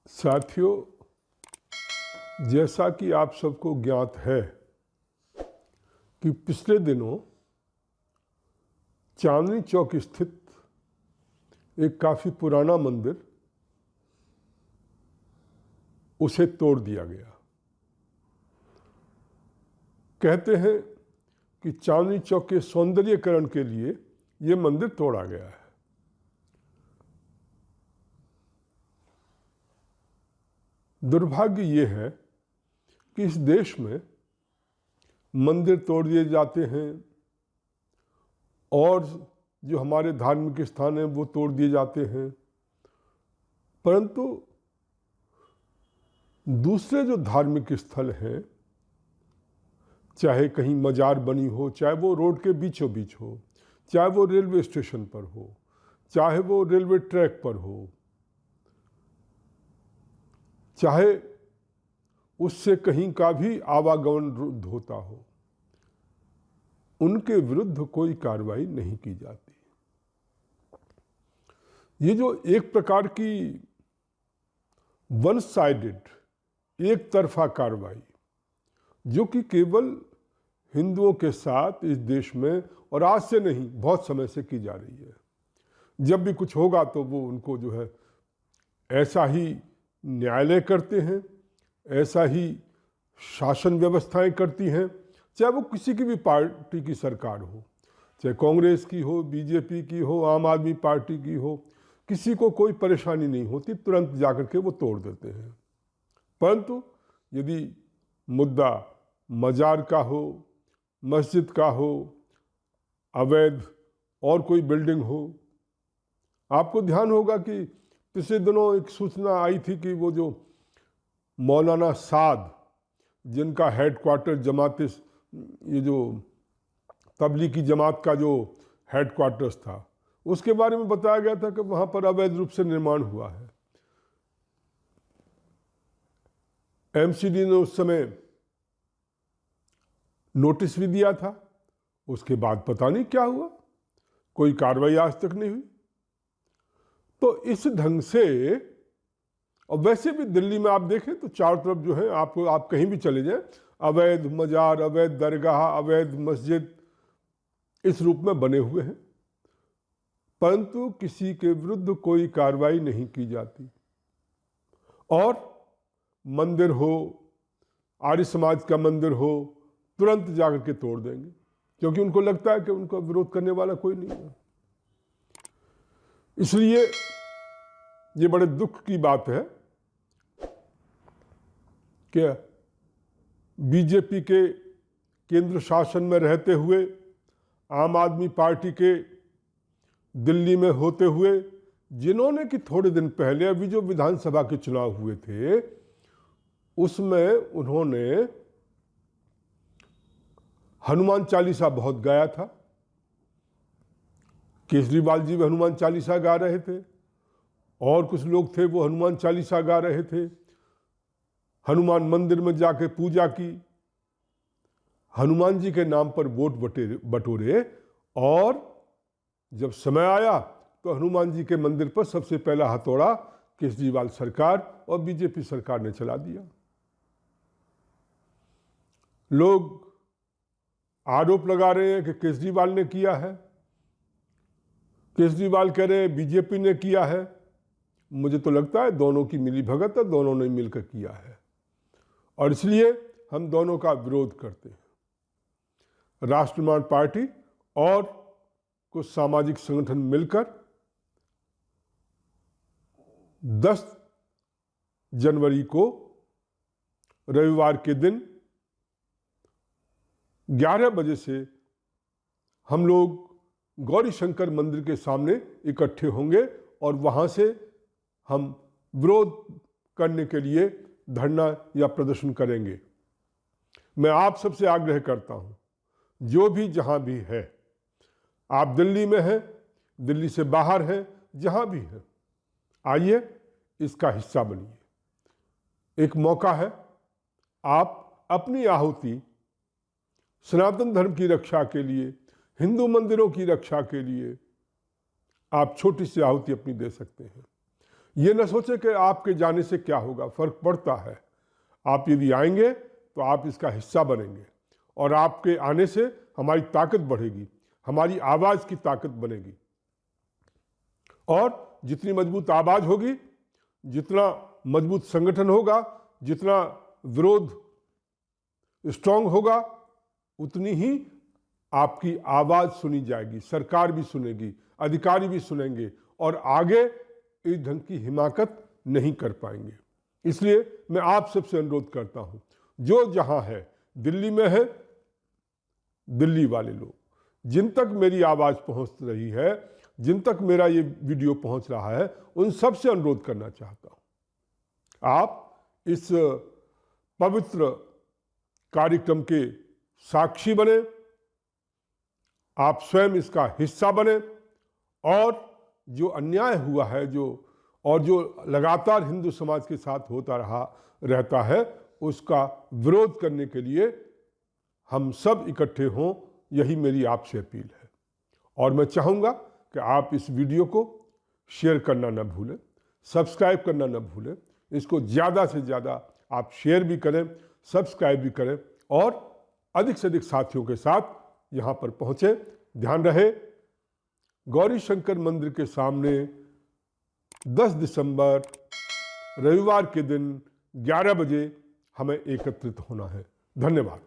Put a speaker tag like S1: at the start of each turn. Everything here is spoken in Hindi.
S1: साथियों, जैसा कि आप सबको ज्ञात है कि पिछले दिनों चांदनी चौक स्थित एक काफ़ी पुराना मंदिर उसे तोड़ दिया गया। कहते हैं कि चांदनी चौक के सौंदर्यीकरण के लिए ये मंदिर तोड़ा गया है। दुर्भाग्य ये है कि इस देश में मंदिर तोड़ दिए जाते हैं और जो हमारे धार्मिक स्थान हैं वो तोड़ दिए जाते हैं, परंतु दूसरे जो धार्मिक स्थल हैं, चाहे कहीं मजार बनी हो, चाहे वो रोड के बीचों बीच हो, चाहे वो रेलवे स्टेशन पर हो, चाहे वो रेलवे ट्रैक पर हो, चाहे उससे कहीं का भी आवागमन रुद्ध होता हो, उनके विरुद्ध कोई कार्रवाई नहीं की जाती। ये जो एक प्रकार की वन साइडेड, एक तरफा कार्रवाई जो कि केवल हिंदुओं के साथ इस देश में और आज से नहीं बहुत समय से की जा रही है। जब भी कुछ होगा तो वो उनको जो है ऐसा ही न्यायालय करते हैं, ऐसा ही शासन व्यवस्थाएं करती हैं, चाहे वो किसी की भी पार्टी की सरकार हो, चाहे कांग्रेस की हो, बीजेपी की हो, आम आदमी पार्टी की हो, किसी को कोई परेशानी नहीं होती, तुरंत जाकर के वो तोड़ देते हैं। परंतु यदि मुद्दा मजार का हो, मस्जिद का हो, अवैध और कोई बिल्डिंग हो, आपको ध्यान होगा कि पिछले दिनों एक सूचना आई थी कि वो जो मौलाना साद, जिनका हेडक्वार्टर जमात, ये जो तबलीगी जमात का जो हेडक्वार्टर्स था, उसके बारे में बताया गया था कि वहाँ पर अवैध रूप से निर्माण हुआ है। एमसीडी ने उस समय नोटिस भी दिया था, उसके बाद पता नहीं क्या हुआ, कोई कार्रवाई आज तक नहीं हुई। तो इस ढंग से, और वैसे भी दिल्ली में आप देखें तो चारों तरफ जो है आप कहीं भी चले जाएं, अवैध मजार, अवैध दरगाह, अवैध मस्जिद इस रूप में बने हुए हैं, परंतु किसी के विरुद्ध कोई कार्रवाई नहीं की जाती। और मंदिर हो, आर्य समाज का मंदिर हो, तुरंत जाकर के तोड़ देंगे, क्योंकि उनको लगता है कि उनका विरोध करने वाला कोई नहीं है। इसलिए ये बड़े दुख की बात है कि बीजेपी के केंद्र शासन में रहते हुए, आम आदमी पार्टी के दिल्ली में होते हुए, जिन्होंने कि थोड़े दिन पहले अभी जो विधानसभा के चुनाव हुए थे उसमें उन्होंने हनुमान चालीसा बहुत गाया था। केजरीवाल जी भी हनुमान चालीसा गा रहे थे और कुछ लोग थे वो हनुमान चालीसा गा रहे थे, हनुमान मंदिर में जाके पूजा की, हनुमान जी के नाम पर वोट बटोरे, और जब समय आया तो हनुमान जी के मंदिर पर सबसे पहला हथौड़ा केजरीवाल सरकार और बीजेपी सरकार ने चला दिया। लोग आरोप लगा रहे हैं कि केजरीवाल ने किया है, केजरीवाल कह रहे हैं बीजेपी ने किया है। मुझे तो लगता है दोनों की मिली भगत है, दोनों ने मिलकर किया है, और इसलिए हम दोनों का विरोध करते हैं। राष्ट्रवादी पार्टी और कुछ सामाजिक संगठन मिलकर 10 जनवरी को रविवार के दिन 11 बजे से हम लोग गौरी शंकर मंदिर के सामने इकट्ठे होंगे और वहां से हम विरोध करने के लिए धरना या प्रदर्शन करेंगे। मैं आप सबसे आग्रह करता हूं, जो भी जहां भी है, आप दिल्ली में हैं, दिल्ली से बाहर हैं, जहां भी हैं, आइए इसका हिस्सा बनिए। एक मौका है, आप अपनी आहुति सनातन धर्म की रक्षा के लिए, हिंदू मंदिरों की रक्षा के लिए आप छोटी सी आहुति अपनी दे सकते हैं। ये न सोचे कि आपके जाने से क्या होगा, फर्क पड़ता है। आप यदि आएंगे तो आप इसका हिस्सा बनेंगे और आपके आने से हमारी ताकत बढ़ेगी, हमारी आवाज़ की ताकत बनेगी। और जितनी मजबूत आवाज़ होगी, जितना मजबूत संगठन होगा, जितना विरोध स्ट्रांग होगा, उतनी ही आपकी आवाज़ सुनी जाएगी, सरकार भी सुनेगी, अधिकारी भी सुनेंगे और आगे इस ढंग की हिमाकत नहीं कर पाएंगे। इसलिए मैं आप सबसे अनुरोध करता हूं, जो जहां है, दिल्ली में है, दिल्ली वाले लोग, जिन तक मेरी आवाज़ पहुंच रही है, जिन तक मेरा ये वीडियो पहुंच रहा है, उन सब से अनुरोध करना चाहता हूं, आप इस पवित्र कार्यक्रम के साक्षी बने, आप स्वयं इसका हिस्सा बने और जो अन्याय हुआ है, जो लगातार हिंदू समाज के साथ होता रहता है, उसका विरोध करने के लिए हम सब इकट्ठे हों, यही मेरी आपसे अपील है। और मैं चाहूँगा कि आप इस वीडियो को शेयर करना न भूलें, सब्सक्राइब करना न भूलें। इसको ज़्यादा से ज़्यादा आप शेयर भी करें, सब्सक्राइब भी करें और अधिक से अधिक साथियों के साथ यहाँ पर पहुँचे। ध्यान रहे, गौरी शंकर मंदिर के सामने 10 दिसंबर रविवार के दिन 11 बजे हमें एकत्रित होना है। धन्यवाद।